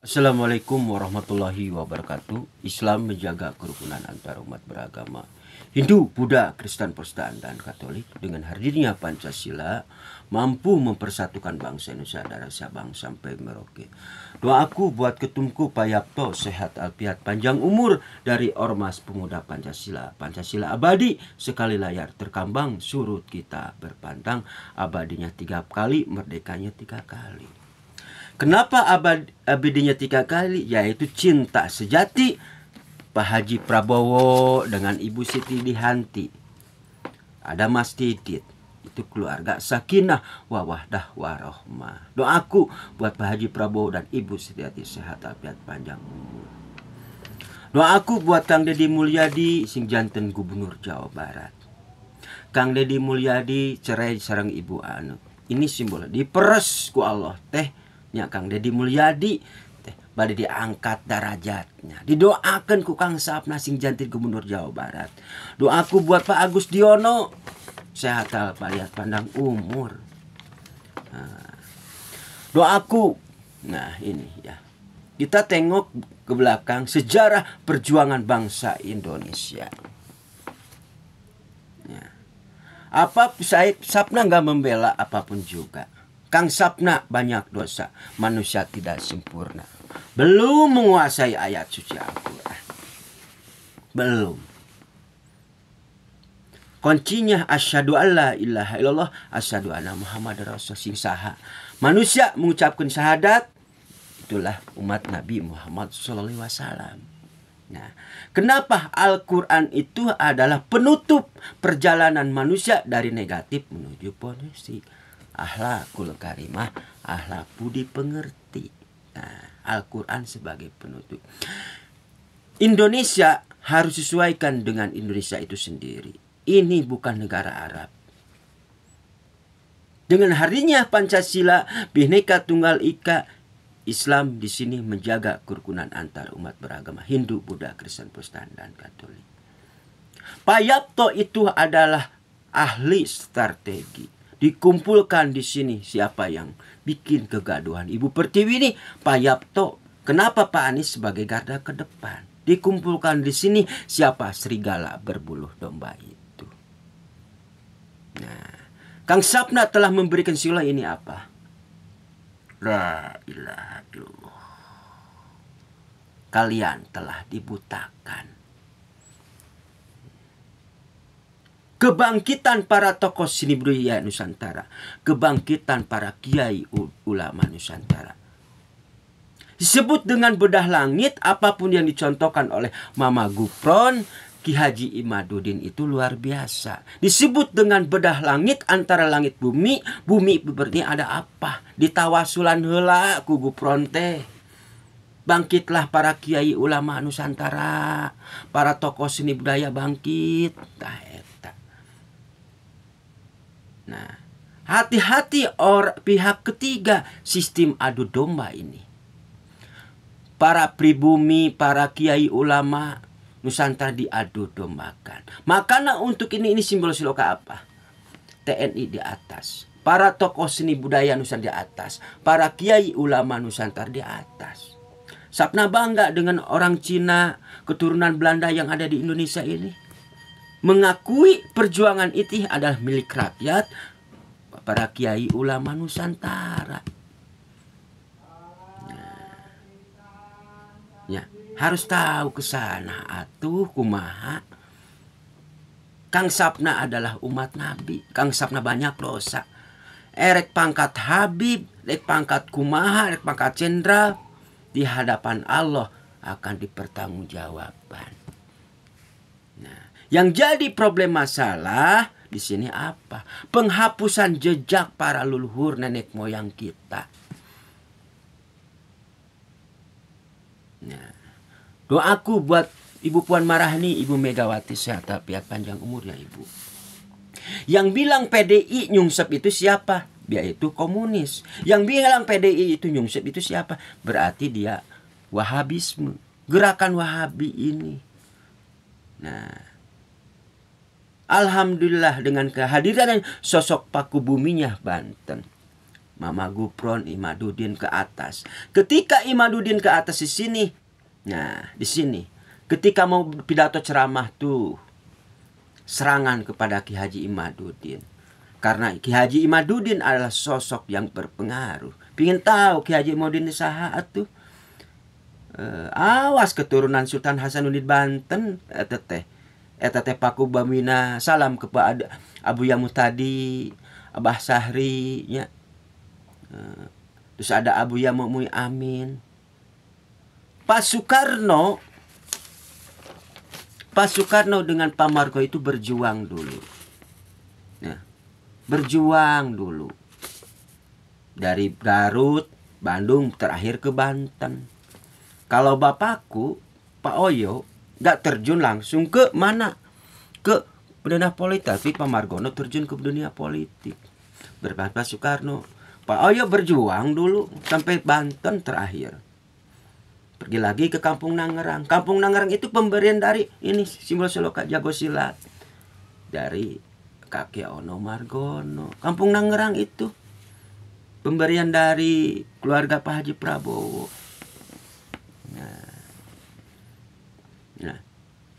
Assalamualaikum warahmatullahi wabarakatuh. Islam menjaga kerukunan antar umat beragama Hindu, Buddha, Kristen, Protestan, dan Katolik. Dengan hadirnya Pancasila mampu mempersatukan bangsa Indonesia dari Sabang sampai Merauke. Doaku buat ketumku Pak Yapto sehat alfiat panjang umur dari Ormas Pemuda Pancasila. Pancasila abadi sekali layar terkambang, surut kita berpantang, abadinya 3 kali, merdekanya 3 kali. Kenapa abadinya 3 kali? Yaitu cinta sejati Pak Haji Prabowo dengan Ibu Siti Dihanti. Ada Mas Didit. Itu keluarga sakinah wawahdah warohmah. Doaku buat Pak Haji Prabowo dan Ibu Siti Dihanti sehat alfiat panjang umur. Doaku buat Kang Deddy Mulyadi sing janten Gubernur Jawa Barat. Kang Deddy Mulyadi cerai sareng Ibu Anu. Ini simbol diperes ku Allah teh. Ya Kang Deddy Mulyadi teh bade diangkat derajatnya. Didoakan ku Kang Sapna sing jantin Gubernur Jawa Barat. Doaku buat Pak Agus Diono sehat alfiat pandang umur. Doaku, nah ini ya. Kita tengok ke belakang sejarah perjuangan bangsa Indonesia. Ya. Apa saya Sapna nggak membela apapun juga. Kang Sapna banyak dosa, manusia tidak sempurna. Belum menguasai ayat suci Al-Quran. Belum. Kuncinya asyhadu alla ilaha illallah, asyhadu anna Muhammad rasul sing saha. Manusia mengucapkan syahadat, itulah umat Nabi Muhammad sallallahu alaihi wasallam. Nah, kenapa Al-Quran itu adalah penutup perjalanan manusia dari negatif menuju positif? Akhlakul karimah, akhlak budi pengerti. Nah, Al-Quran sebagai penutup. Indonesia harus sesuaikan dengan Indonesia itu sendiri. Ini bukan negara Arab. Dengan harinya Pancasila, Bhinneka Tunggal Ika, Islam di sini menjaga kerukunan antar umat beragama Hindu, Buddha, Kristen, Protestan, dan Katolik. Pak Yapto itu adalah ahli strategi. Dikumpulkan di sini siapa yang bikin kegaduhan. Ibu Pertiwi ini Pak Yapto. Kenapa Pak Anies sebagai garda ke depan? Dikumpulkan di sini siapa serigala berbulu domba itu. Nah, Kang Sapna telah memberikan sila ini apa? La ilaha illallah. Kalian telah dibutakan. Kebangkitan para tokoh seni budaya Nusantara. Kebangkitan para kiai ulama Nusantara. Disebut dengan bedah langit, apapun yang dicontohkan oleh Mama Gufron, Ki Haji Imaduddin itu luar biasa. Disebut dengan bedah langit antara langit bumi. Bumi berarti ada apa? Ditawasulan heula ku Gufron teh. Bangkitlah para kiai ulama Nusantara. Para tokoh seni budaya bangkit. Nah, hati-hati pihak ketiga sistem adu domba ini. Para pribumi, para kiai ulama Nusantara diadu dombakan. Makanya untuk ini simbol siloka apa? TNI di atas. Para tokoh seni budaya Nusantara di atas. Para kiai ulama Nusantara di atas. Sapna bangga dengan orang Cina, keturunan Belanda yang ada di Indonesia ini. Mengakui perjuangan itu adalah milik rakyat, para kiai ulama Nusantara. Nah, ya, harus tahu ke sana atuh kumaha. Kang Sapna adalah umat Nabi. Kang Sapna banyak dosa. Erek pangkat Habib, erek pangkat kumaha, erek pangkat jenderal, di hadapan Allah akan dipertanggungjawabkan. Nah, yang jadi problem masalah di sini apa? Penghapusan jejak para leluhur nenek moyang kita. Nah, doaku buat Ibu Puan Maharani, Ibu Megawati sehat alfiat panjang umur ya Ibu. Yang bilang PDI nyungsep itu siapa? Dia itu komunis. Yang bilang PDI itu nyungsep itu siapa? Berarti dia Wahabisme, gerakan Wahabi ini. Nah, alhamdulillah dengan kehadiran sosok Paku Buminya Banten. Mama Gufron, Imaduddin ke atas. Ketika Imaduddin ke atas di sini, nah di sini, ketika mau pidato ceramah tuh, serangan kepada Ki Haji Imaduddin. Karena Ki Haji Imaduddin adalah sosok yang berpengaruh. Pingin tahu Ki Haji Imaduddin saha tuh? Awas keturunan Sultan Hasanuddin Banten, eta teh paku bamina salam kepada Abu Yamu tadi, Abah Sahri nya. Terus ada Abu Yamu Mui Amin. Pak Soekarno dengan Pak Margo itu berjuang dulu. Nah, berjuang dulu. Dari Garut, Bandung, terakhir ke Banten. Kalau bapakku, Pak Oyo, gak terjun langsung ke mana? Ke dunia politik. Tapi Pak Margono terjun ke dunia politik. Pak Soekarno. Pak Oyo berjuang dulu sampai Banten terakhir. Pergi lagi ke Kampung Nangerang. Kampung Nangerang itu pemberian dari ini simbol Soloka Jago Silat. Dari kakek Ono Margono. Kampung Nangerang itu pemberian dari keluarga Pak Haji Prabowo. Nah,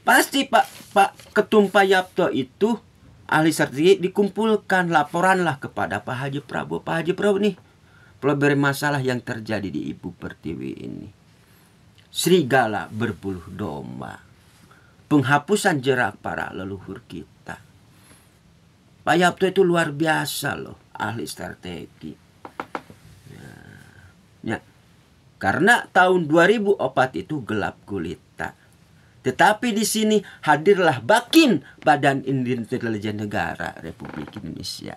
pasti Pak Ketum Payapto itu ahli sertifikat dikumpulkan, laporanlah kepada Pak Haji Prabowo. Pak Haji Prabowo nih, problem masalah yang terjadi di Ibu Pertiwi ini. Serigala berbulu domba. Penghapusan jerak para leluhur kita. Pak Yapto itu luar biasa loh, ahli strategi. Ya. Karena tahun 2004 itu gelap gulita. Tetapi di sini hadirlah Bakin, Badan Intelijen Negara Republik Indonesia.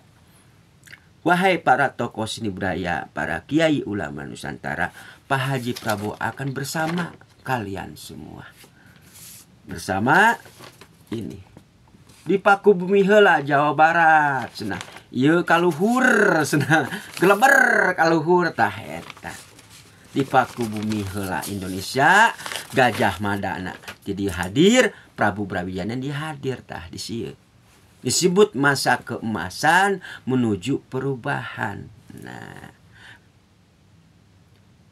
Wahai para tokoh seni budaya, para kiai ulama Nusantara, Pak Haji Prabowo akan bersama kalian semua. Bersama ini. Di Paku Bumi heula Jawa Barat cenah. Ieu kaluhur cenah. Geleber kaluhur tah eta. Di Paku Bumi heula Indonesia Gajah Madana. Jadi hadir Prabu Brawijaya dihadir tah di sieu. Disebut masa keemasan menuju perubahan. Nah,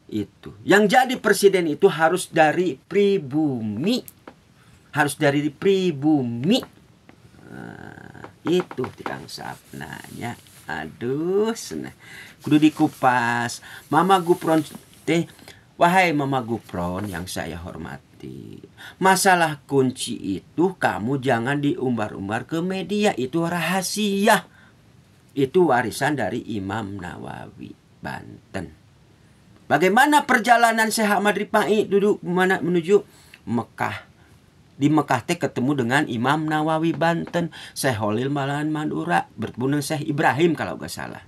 itu. Yang jadi presiden itu harus dari pribumi. Harus dari pribumi. Nah, itu tikang sapnanya. Aduh, senang. Kudu dikupas. Mama Gufron teh, wahai Mama Gufron yang saya hormati. Masalah kunci itu kamu jangan diumbar-umbar ke media. Itu rahasia. Itu warisan dari Imam Nawawi, Banten. Bagaimana perjalanan Syekh Ahmad Rifai duduk mana menuju Mekah. Di Mekah teh ketemu dengan Imam Nawawi Banten, Syekh Holil Malahan Madura, bertemu dengan Syekh Ibrahim kalau gak salah.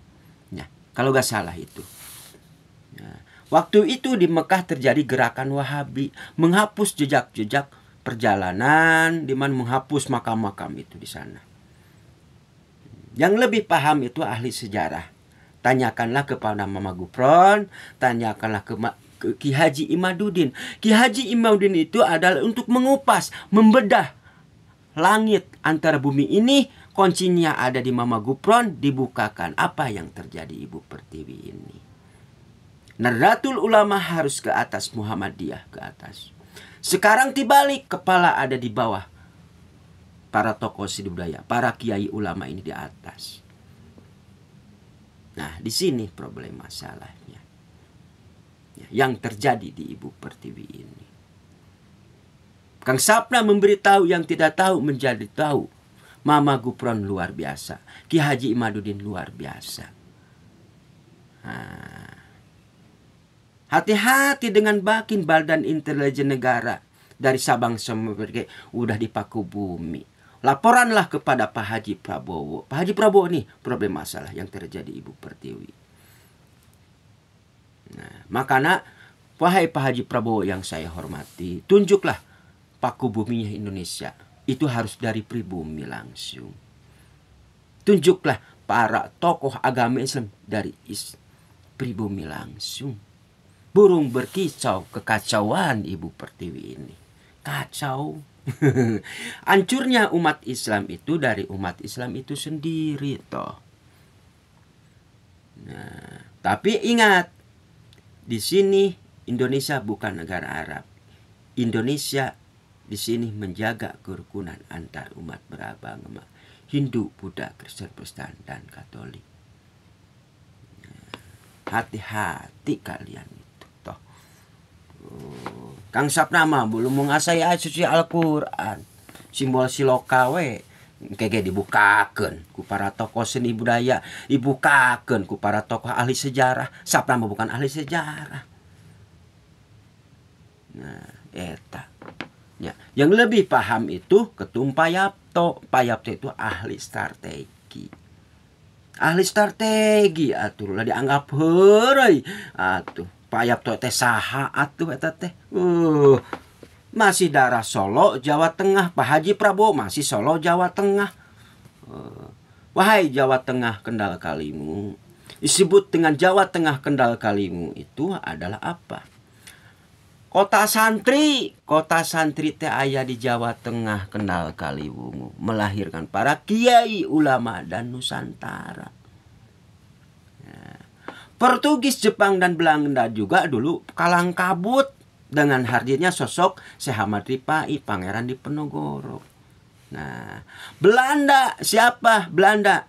Ya, kalau gak salah itu. Ya. Waktu itu di Mekah terjadi gerakan Wahabi, menghapus jejak-jejak perjalanan, di mana menghapus makam-makam itu di sana. Yang lebih paham itu ahli sejarah. Tanyakanlah kepada Mama Gufron, tanyakanlah ke Ki Haji Imaduddin. Ki Haji Imaduddin itu adalah untuk mengupas, membedah langit antara bumi ini. Kuncinya ada di Mama Gufron, dibukakan apa yang terjadi Ibu Pertiwi ini. Nahdlatul Ulama harus ke atas, Muhammadiyah ke atas. Sekarang dibalik, kepala ada di bawah. Para tokoh seni budaya, para kiai ulama ini di atas. Nah, di sini problem masalahnya. Yang terjadi di Ibu Pertiwi ini. Kang Sapna memberitahu yang tidak tahu menjadi tahu. Mama Gufron luar biasa. Ki Haji Imaduddin luar biasa. Hati-hati dengan Bakin, Badan Intelijen Negara. Dari Sabang sampai Merauke udah di Paku Bumi. Laporanlah kepada Pak Haji Prabowo. Pak Haji Prabowo nih problem masalah yang terjadi Ibu Pertiwi. Nah, makanya wahai Pak Haji Prabowo yang saya hormati, tunjuklah Paku Buminya Indonesia. Itu harus dari pribumi langsung. Tunjuklah para tokoh agama Islam dari pribumi langsung. Burung berkicau, kekacauan Ibu Pertiwi ini. Kacau. Hancurnya umat Islam itu dari umat Islam itu sendiri toh. Nah, Tapi ingat, di sini Indonesia bukan negara Arab. Indonesia di sini menjaga kerukunan antar umat beragama, Hindu, Buddha, Kristen, Protestan, dan Katolik. Hati-hati kalian itu toh. Kang Sapnama belum mengasai ayat suci Al-Quran. Simbol silokawe kege dibukakan ku para tokoh seni budaya, dibukakan ku para tokoh ahli sejarah. Sapnama bukan ahli sejarah. Nah, eta. Ya, yang lebih paham itu Ketum Payapto. Payapto itu ahli strategi. Ahli strategi atuh lah dianggap heureuy atuh. Payapto teh saha atuh eta teh. Masih daerah Solo, Jawa Tengah. Pak Haji Prabowo masih Solo, Jawa Tengah. Wahai Jawa Tengah Kendal Kalimu, disebut dengan Jawa Tengah Kendal Kalimu itu adalah apa? Kota santri teh aya di Jawa Tengah Kendal Kaliwungu, melahirkan para kiai, ulama, dan Nusantara. Portugis, Jepang, dan Belanda juga dulu kalang kabut dengan hadirnya sosok Syekh Ahmad Rifai, Pangeran Diponegoro. Nah, Belanda siapa? Belanda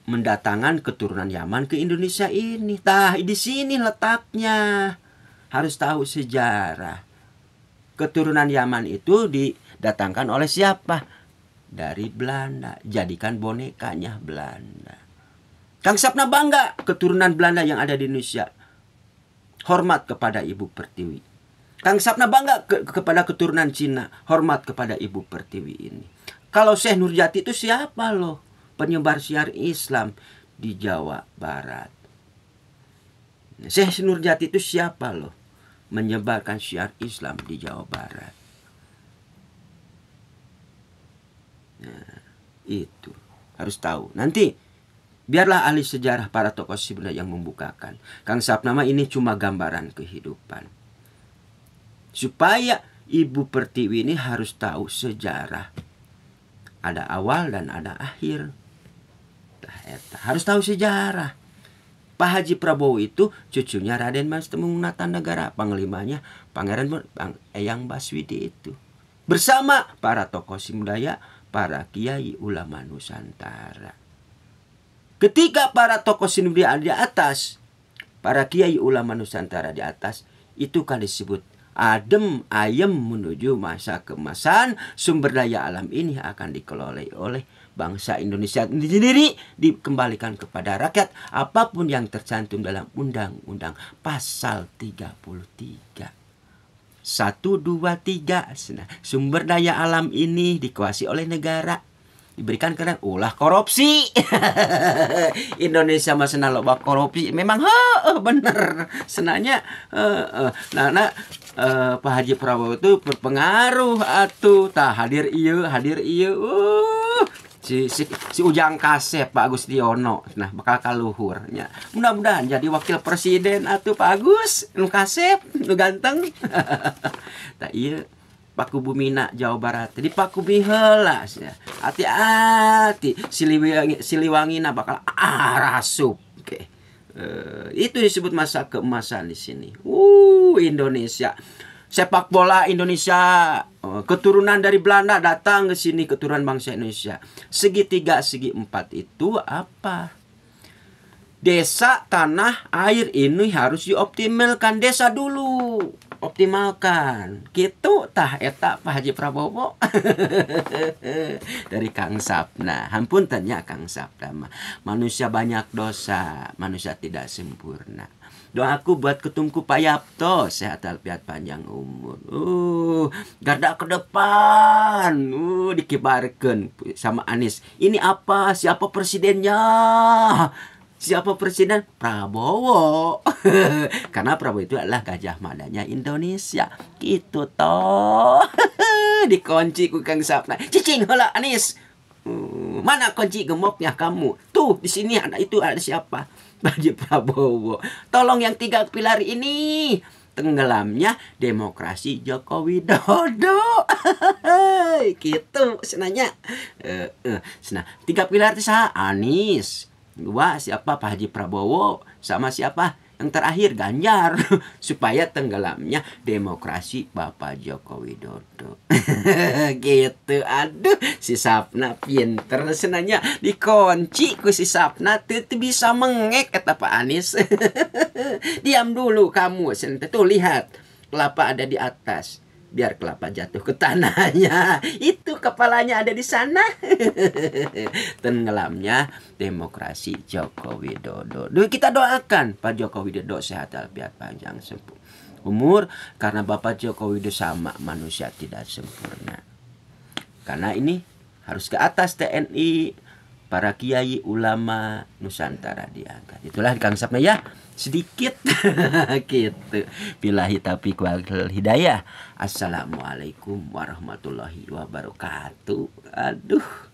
mendatangkan keturunan Yaman ke Indonesia ini. Tah, di sini letaknya. Harus tahu sejarah. Keturunan Yaman itu didatangkan oleh siapa? Dari Belanda. Jadikan bonekanya Belanda. Kang Sapna bangga keturunan Belanda yang ada di Indonesia. Hormat kepada Ibu Pertiwi. Kang Sapna bangga kepada keturunan Cina. Hormat kepada Ibu Pertiwi ini. Kalau Syekh Nurjati itu siapa loh? Penyebar syiar Islam di Jawa Barat. Syekh Nurjati itu siapa loh? Menyebarkan syiar Islam di Jawa Barat. Nah, itu harus tahu. Nanti biarlah ahli sejarah para tokoh sebenarnya yang membukakan. Kang Sapnama ini cuma gambaran kehidupan. Supaya Ibu Pertiwi ini harus tahu sejarah. Ada awal dan ada akhir. Harus tahu sejarah. Pak Haji Prabowo itu cucunya Raden Mas Temunggung Natanegara. Panglimanya Pangeran Eyang Baswidi itu. Bersama para tokoh budaya, para kiai ulama Nusantara. Ketika para tokoh seni di atas, para kiai ulama Nusantara di atas, itu kan disebut adem ayem menuju masa keemasan. Sumber daya alam ini akan dikelola oleh bangsa Indonesia sendiri, dikembalikan kepada rakyat. Apapun yang tercantum dalam Undang-Undang Pasal 33. 1, 2, 3. Nah, sumber daya alam ini dikuasai oleh negara. Diberikan karena ulah korupsi. Indonesia mah senang loba korupsi. Memang bener. Senanya Pak Haji Prabowo itu berpengaruh atuh. Tah hadir ieu. Si Ujang Kasep Pak Agustiono. Nah, bakal kaluhurnya. Mudah-mudahan jadi wakil presiden atuh Pak Agus. Nu Kasep, nu ganteng. Tah ieu Paku Bumina Jawa Barat. Jadi Paku Biheula. Hati-hati. Siliwangina bakal rasup. Oke. Itu disebut masa keemasan di sini. Indonesia. Sepak bola Indonesia. Keturunan dari Belanda datang ke sini, keturunan bangsa Indonesia. Segi 3, segi 4 itu apa? Desa, tanah, air ini harus dioptimalkan. Desa dulu optimalkan. Gitu tah eta Pak Haji Prabowo. Dari Kang Sapna. Hampun tanya Kang Sapna. Manusia banyak dosa, manusia tidak sempurna. Doaku buat ketumku Payapto, sehat walafiat panjang umur. Garda ke depan. Dikibarkan sama Anies. Ini apa? Siapa presidennya? Siapa presiden? Prabowo. Karena Prabowo itu adalah Gajah Madanya Indonesia. Gitu toh. Dikunci ku Kang Sapna. Cicing heula Anies. Mana kunci gemuknya kamu? Tuh di sini ada itu, ada siapa? Haji Prabowo. Tolong yang 3 pilar ini. Tenggelamnya demokrasi Joko Widodo. Gitu senanya. 3 pilar itu Anies, Dua siapa? Pak Haji Prabowo sama siapa? Yang terakhir Ganjar. Supaya tenggelamnya demokrasi Bapak Joko Widodo. Gitu. Aduh, si Sapna pinter senanya dikunci ku si Sapna tuh bisa mengek kata Pak Anies. Diam dulu kamu, tuh lihat kelapa ada di atas, biar kelapa jatuh ke tanahnya. Itu kepalanya ada di sana. Tenggelamnya demokrasi Joko Widodo. Duh, kita doakan Pak Joko Widodo sehat walafiat panjang umur, karena Bapak Joko Widodo sama manusia tidak sempurna. Karena ini harus ke atas TNI, para kiai ulama Nusantara diangkat. Itulah Kang Sapna ya, sedikit gitu. Billahi taufiq wal hidayah. Assalamualaikum warahmatullahi wabarakatuh. Aduh.